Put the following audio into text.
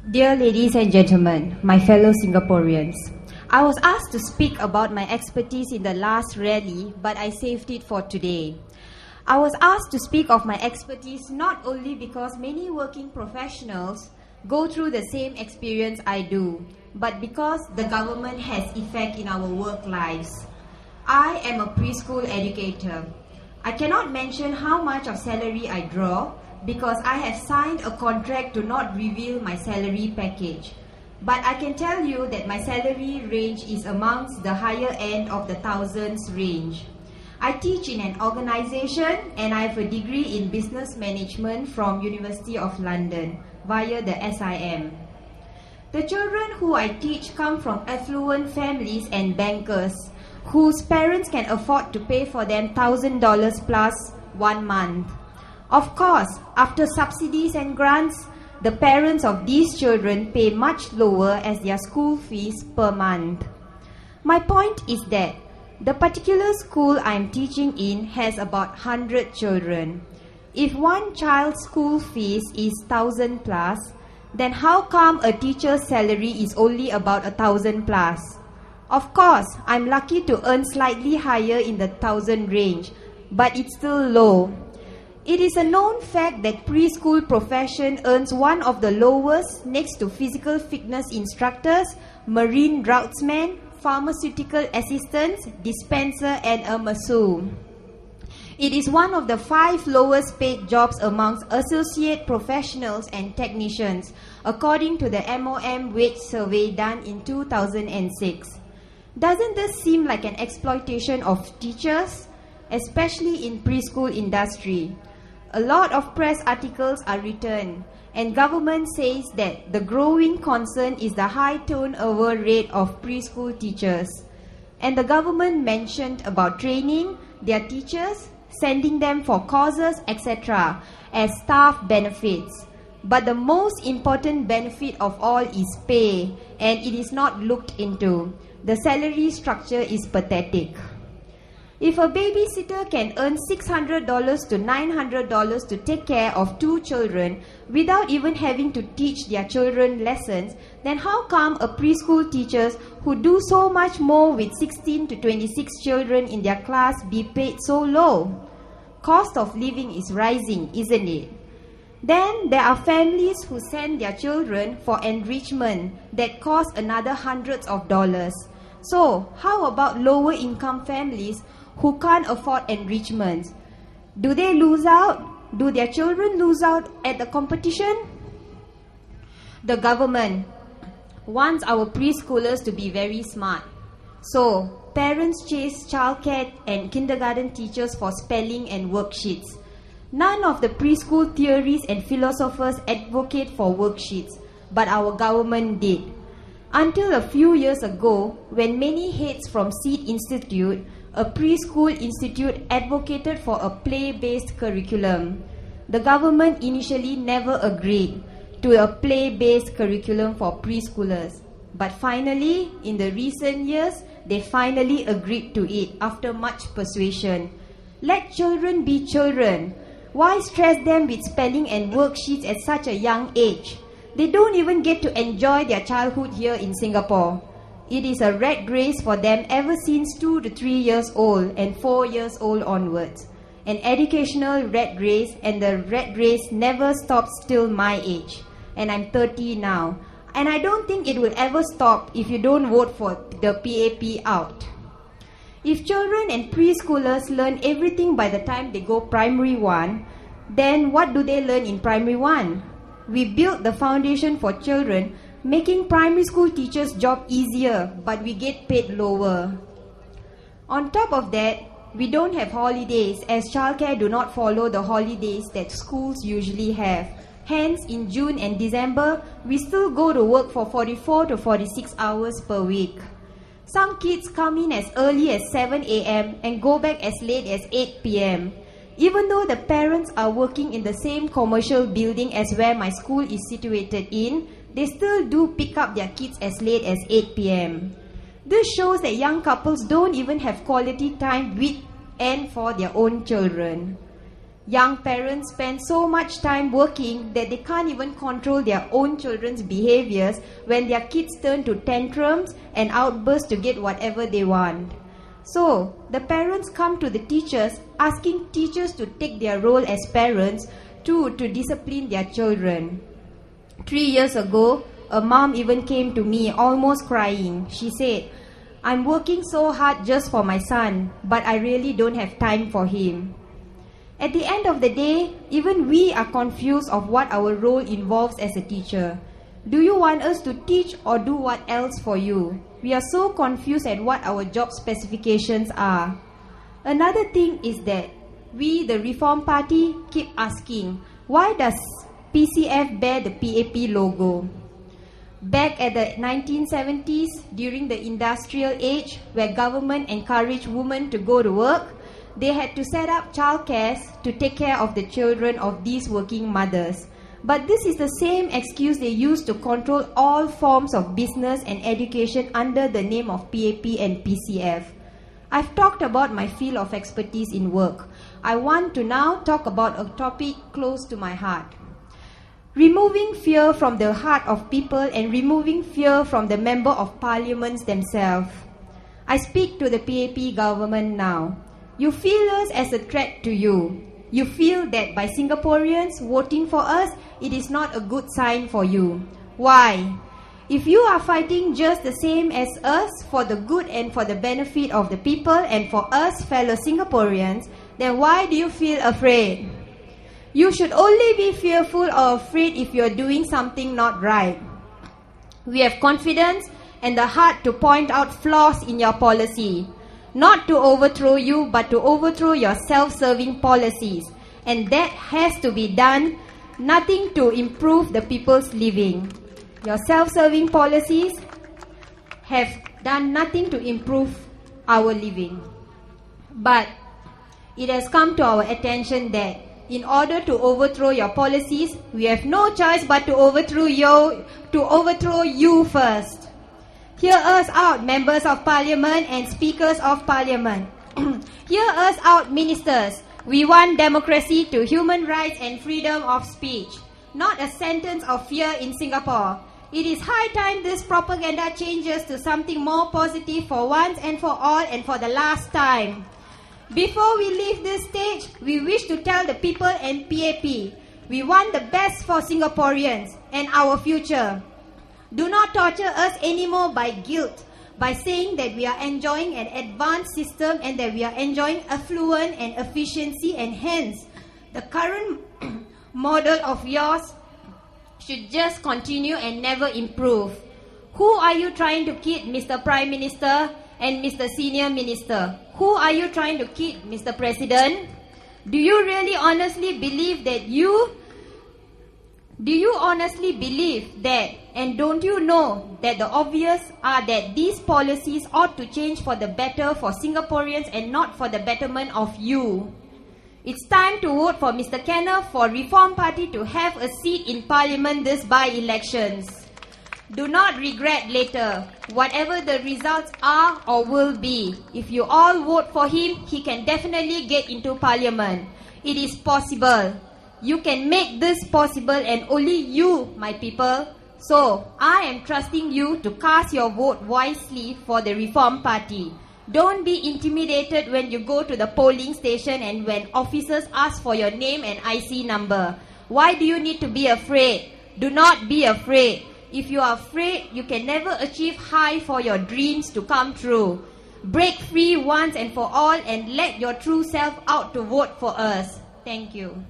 Dear ladies and gentlemen, my fellow Singaporeans, I was asked to speak about my expertise in the last rally, but I saved it for today. I was asked to speak of my expertise not only because many working professionals go through the same experience I do, but because the government has effect in our work lives. I am a preschool educator. I cannot mention how much of salary I draw because I have signed a contract to not reveal my salary package. But I can tell you that my salary range is amongst the higher end of the thousands range. I teach in an organization and I have a degree in business management from University of London via the SIM. The children who I teach come from affluent families and bankers whose parents can afford to pay for them $1,000 plus 1 month. Of course, after subsidies and grants, the parents of these children pay much lower as their school fees per month. My point is that the particular school I am teaching in has about 100 children. If one child's school fees is 1,000 plus, then how come a teacher's salary is only about 1,000 plus? Of course, I'm lucky to earn slightly higher in the 1,000 range, but it's still low. It is a known fact that preschool profession earns one of the lowest next to physical fitness instructors, marine draughtsmen, pharmaceutical assistants, dispenser and a masseur. It is one of the 5 lowest paid jobs amongst associate professionals and technicians, according to the MOM wage survey done in 2006. Doesn't this seem like an exploitation of teachers, especially in preschool industry? A lot of press articles are written, and government says that the growing concern is the high turnover rate of preschool teachers. And the government mentioned about training their teachers, sending them for courses, etc. as staff benefits. But the most important benefit of all is pay, and it is not looked into. The salary structure is pathetic. If a babysitter can earn $600 to $900 to take care of 2 children without even having to teach their children lessons, then how come a preschool teachers who do so much more with 16 to 26 children in their class be paid so low? Cost of living is rising, isn't it? Then there are families who send their children for enrichment that cost another hundreds of dollars. So, how about lower income families who can't afford enrichments? Do they lose out? Do their children lose out at the competition? The government wants our preschoolers to be very smart. So, parents chase childcare and kindergarten teachers for spelling and worksheets. None of the preschool theories and philosophers advocate for worksheets, but our government did. Until a few years ago, when many heads from Seed Institute, a preschool institute, advocated for a play-based curriculum, the government initially never agreed to a play-based curriculum for preschoolers. But finally, in the recent years, they finally agreed to it after much persuasion. Let children be children. Why stress them with spelling and worksheets at such a young age? They don't even get to enjoy their childhood here in Singapore. It is a rat race for them ever since 2 to 3 years old and 4 years old onwards. An educational rat race, and the rat race never stops till my age. And I'm 30 now. And I don't think it will ever stop if you don't vote for the PAP out. If children and preschoolers learn everything by the time they go primary 1, then what do they learn in primary 1? We built the foundation for children, making primary school teachers' job easier, but we get paid lower. On top of that, we don't have holidays, as childcare do not follow the holidays that schools usually have. Hence, in June and December, we still go to work for 44 to 46 hours per week. Some kids come in as early as 7 a.m. and go back as late as 8 p.m. Even though the parents are working in the same commercial building as where my school is situated in, they still do pick up their kids as late as 8 p.m. This shows that young couples don't even have quality time with and for their own children. Young parents spend so much time working that they can't even control their own children's behaviors when their kids turn to tantrums and outbursts to get whatever they want. So, the parents come to the teachers asking teachers to take their role as parents to discipline their children. 3 years ago, a mom even came to me almost crying. She said, "I'm working so hard just for my son, but I really don't have time for him." At the end of the day, even we are confused of what our role involves as a teacher. Do you want us to teach or do what else for you? We are so confused at what our job specifications are. Another thing is that we, the Reform Party, keep asking, why does PCF bear the PAP logo? Back at the 1970s, during the industrial age, where government encouraged women to go to work, they had to set up childcares to take care of the children of these working mothers. But this is the same excuse they use to control all forms of business and education under the name of PAP and PCF. I've talked about my field of expertise in work. I want to now talk about a topic close to my heart. Removing fear from the heart of people and removing fear from the member of parliaments themselves. I speak to the PAP government now. You feel us as a threat to you. You feel that by Singaporeans voting for us, it is not a good sign for you. Why? If you are fighting just the same as us for the good and for the benefit of the people and for us fellow Singaporeans, then why do you feel afraid? You should only be fearful or afraid if you are doing something not right. We have confidence and the heart to point out flaws in your policy. Not to overthrow you, but to overthrow your self-serving policies. And that has to be done, nothing to improve the people's living. Your self-serving policies have done nothing to improve our living. But it has come to our attention that in order to overthrow your policies, we have no choice but to overthrow you first. Hear us out, members of parliament and speakers of parliament. Hear us out, ministers. We want democracy to human rights and freedom of speech, not a sentence of fear in Singapore. It is high time this propaganda changes to something more positive for once and for all and for the last time. Before we leave this stage, we wish to tell the people and PAP, we want the best for Singaporeans and our future. Do not torture us anymore by guilt, by saying that we are enjoying an advanced system and that we are enjoying affluence and efficiency, and hence the current model of yours should just continue and never improve. Who are you trying to kid, Mr. Prime Minister and Mr. Senior Minister? Who are you trying to kid, Mr. President? Do you really honestly believe that and don't you know that the obvious are that these policies ought to change for the better for Singaporeans and not for the betterment of you? It's time to vote for Mr. Kenneth for Reform Party to have a seat in Parliament this by-elections. Do not regret later, whatever the results are or will be. If you all vote for him, he can definitely get into Parliament. It is possible. You can make this possible, and only you, my people. So, I am trusting you to cast your vote wisely for the Reform Party. Don't be intimidated when you go to the polling station and when officers ask for your name and IC number. Why do you need to be afraid? Do not be afraid. If you are afraid, you can never achieve high for your dreams to come true. Break free once and for all and let your true self out to vote for us. Thank you.